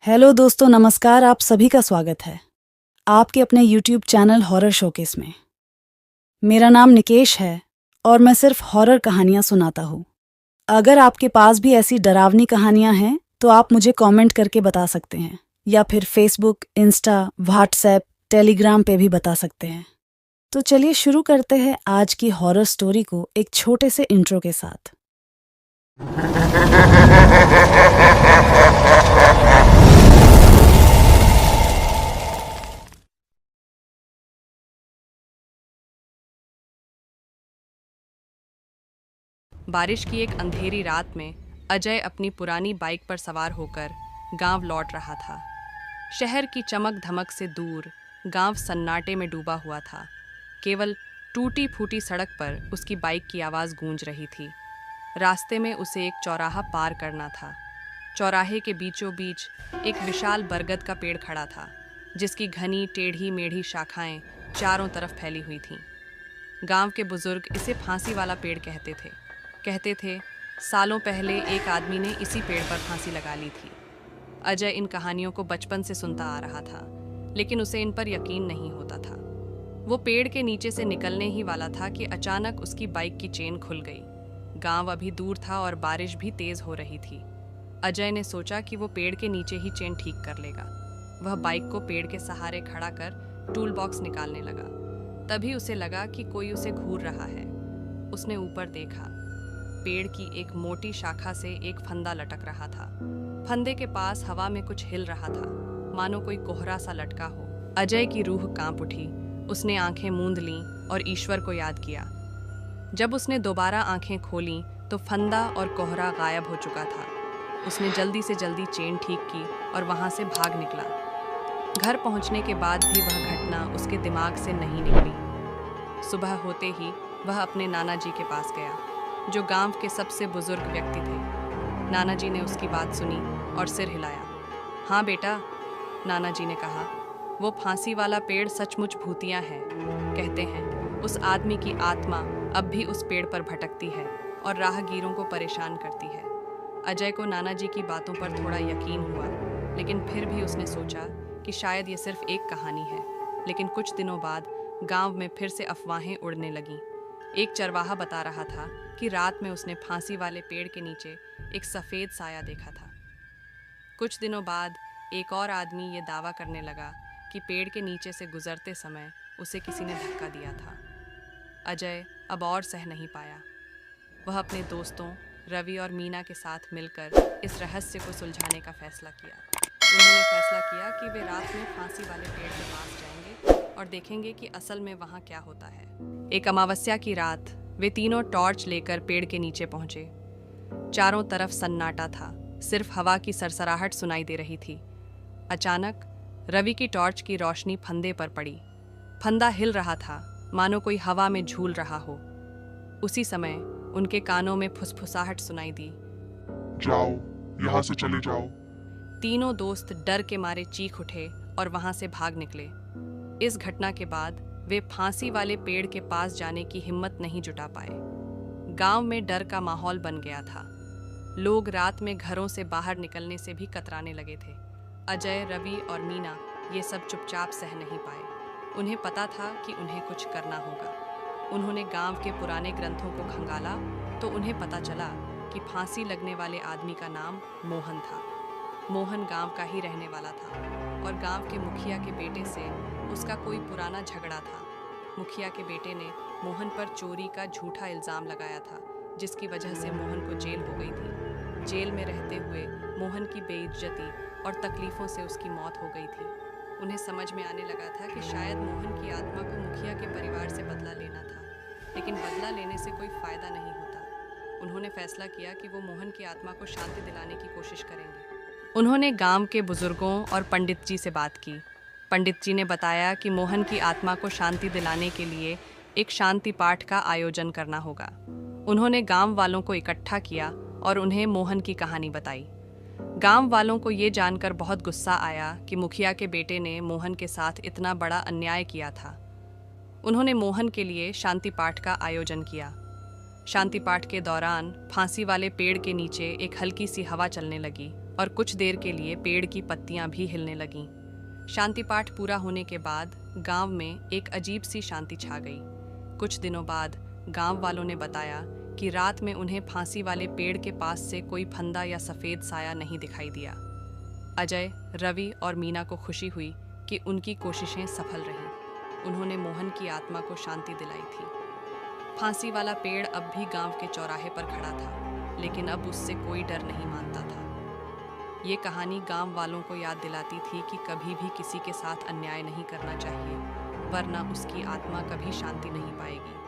Hello दोस्तों, नमस्कार। आप सभी का स्वागत है आपके अपने YouTube चैनल हॉरर शोकेस में। मेरा नाम निकेश है और मैं सिर्फ हॉरर कहानियां सुनाता हूँ। अगर आपके पास भी ऐसी डरावनी कहानियां हैं तो आप मुझे कमेंट करके बता सकते हैं या फिर फेसबुक, इंस्टा, व्हाट्सएप, टेलीग्राम पे भी बता सकते हैं। तो चलिए शुरू करते हैं आज की हॉरर स्टोरी को एक छोटे से इंट्रो के साथ। बारिश की एक अंधेरी रात में अजय अपनी पुरानी बाइक पर सवार होकर गांव लौट रहा था। शहर की चमक धमक से दूर गांव सन्नाटे में डूबा हुआ था। केवल टूटी फूटी सड़क पर उसकी बाइक की आवाज़ गूंज रही थी। रास्ते में उसे एक चौराहा पार करना था। चौराहे के बीचों बीच एक विशाल बरगद का पेड़ खड़ा था, जिसकी घनी टेढ़ी मेढ़ी शाखाएं चारों तरफ फैली हुई थीं। गांव के बुजुर्ग इसे फांसी वाला पेड़ कहते थे सालों पहले एक आदमी ने इसी पेड़ पर फांसी लगा ली थी। अजय इन कहानियों को बचपन से सुनता आ रहा था, लेकिन उसे इन पर यकीन नहीं होता था। वो पेड़ के नीचे से निकलने ही वाला था कि अचानक उसकी बाइक की चेन खुल गई। गांव अभी दूर था और बारिश भी तेज हो रही थी। अजय ने सोचा कि वो पेड़ के नीचे ही चेन ठीक कर लेगा। वह बाइक को पेड़ के सहारे खड़ा कर टूल बॉक्स निकालने लगा। तभी उसे लगा कि कोई उसे घूर रहा है। उसने ऊपर देखा। पेड़ की एक मोटी शाखा से एक फंदा लटक रहा था। फंदे के पास हवा में कुछ हिल रहा था, मानो कोई कोहरा सा लटका हो। अजय की रूह कांप उठी। उसने आंखें मूंद लीं और ईश्वर को याद किया। जब उसने दोबारा आंखें खोलीं तो फंदा और कोहरा गायब हो चुका था। उसने जल्दी से जल्दी चेन ठीक की और वहां से भाग निकला। घर पहुंचने के बाद भी वह घटना उसके दिमाग से नहीं निकली। सुबह होते ही वह अपने नाना जी के पास गया, जो गांव के सबसे बुजुर्ग व्यक्ति थे। नाना जी ने उसकी बात सुनी और सिर हिलाया। हाँ बेटा, नाना जी ने कहा, वो फांसी वाला पेड़ सचमुच भूतिया है। कहते हैं उस आदमी की आत्मा अब भी उस पेड़ पर भटकती है और राहगीरों को परेशान करती है। अजय को नाना जी की बातों पर थोड़ा यकीन हुआ, लेकिन फिर भी उसने सोचा कि शायद ये सिर्फ एक कहानी है। लेकिन कुछ दिनों बाद गांव में फिर से अफवाहें उड़ने लगीं। एक चरवाहा बता रहा था कि रात में उसने फांसी वाले पेड़ के नीचे एक सफ़ेद साया देखा था। कुछ दिनों बाद एक और आदमी ये दावा करने लगा कि पेड़ के नीचे से गुजरते समय उसे किसी ने धक्का दिया था। अजय अब और सह नहीं पाया। वह अपने दोस्तों रवि और मीना के साथ मिलकर इस रहस्य को सुलझाने का फैसला किया। उन्होंने फैसला किया कि वे रात में फांसी वाले पेड़ के पास जाएंगे और देखेंगे कि असल में वहाँ क्या होता है। एक अमावस्या की रात वे तीनों टॉर्च लेकर पेड़ के नीचे पहुंचे। चारों तरफ सन्नाटा था, सिर्फ हवा की सरसराहट सुनाई दे रही थी। अचानक रवि की टॉर्च की रोशनी फंदे पर पड़ी। फंदा हिल रहा था, मानो कोई हवा में झूल रहा हो। उसी समय उनके कानों में फुसफुसाहट सुनाई दी। जाओ, यहाँ से चले जाओ। तीनों दोस्त डर के मारे चीख उठे और वहां से भाग निकले। इस घटना के बाद वे फांसी वाले पेड़ के पास जाने की हिम्मत नहीं जुटा पाए। गांव में डर का माहौल बन गया था। लोग रात में घरों से बाहर निकलने से भी कतराने लगे थे। अजय, रवि और मीना ये सब चुपचाप सह नहीं पाए। उन्हें पता था कि उन्हें कुछ करना होगा। उन्होंने गांव के पुराने ग्रंथों को खंगाला तो उन्हें पता चला कि फांसी लगने वाले आदमी का नाम मोहन था। मोहन गांव का ही रहने वाला था और गांव के मुखिया के बेटे से उसका कोई पुराना झगड़ा था। मुखिया के बेटे ने मोहन पर चोरी का झूठा इल्ज़ाम लगाया था, जिसकी वजह से मोहन को जेल हो गई थी। जेल में रहते हुए मोहन की बेइज्जती और तकलीफ़ों से उसकी मौत हो गई थी। उन्हें समझ में आने लगा था कि शायद मोहन की आत्मा को मुखिया के परिवार से बदला लेना था, लेकिन बदला लेने से कोई फ़ायदा नहीं होता। उन्होंने फैसला किया कि वो मोहन की आत्मा को शांति दिलाने की कोशिश करेंगे। उन्होंने गांव के बुजुर्गों और पंडित जी से बात की। पंडित जी ने बताया कि मोहन की आत्मा को शांति दिलाने के लिए एक शांति पाठ का आयोजन करना होगा। उन्होंने गांव वालों को इकट्ठा किया और उन्हें मोहन की कहानी बताई। गांव वालों को ये जानकर बहुत गुस्सा आया कि मुखिया के बेटे ने मोहन के साथ इतना बड़ा अन्याय किया था। उन्होंने मोहन के लिए शांति पाठ का आयोजन किया। शांति पाठ के दौरान फांसी वाले पेड़ के नीचे एक हल्की सी हवा चलने लगी और कुछ देर के लिए पेड़ की पत्तियां भी हिलने लगीं। शांति पाठ पूरा होने के बाद गांव में एक अजीब सी शांति छा गई। कुछ दिनों बाद गांव वालों ने बताया कि रात में उन्हें फांसी वाले पेड़ के पास से कोई फंदा या सफ़ेद साया नहीं दिखाई दिया। अजय, रवि और मीना को खुशी हुई कि उनकी कोशिशें सफल रहीं। उन्होंने मोहन की आत्मा को शांति दिलाई थी। फांसी वाला पेड़ अब भी गांव के चौराहे पर खड़ा था, लेकिन अब उससे कोई डर नहीं मानता था। ये कहानी गांव वालों को याद दिलाती थी कि कभी भी किसी के साथ अन्याय नहीं करना चाहिए, वरना उसकी आत्मा कभी शांति नहीं पाएगी।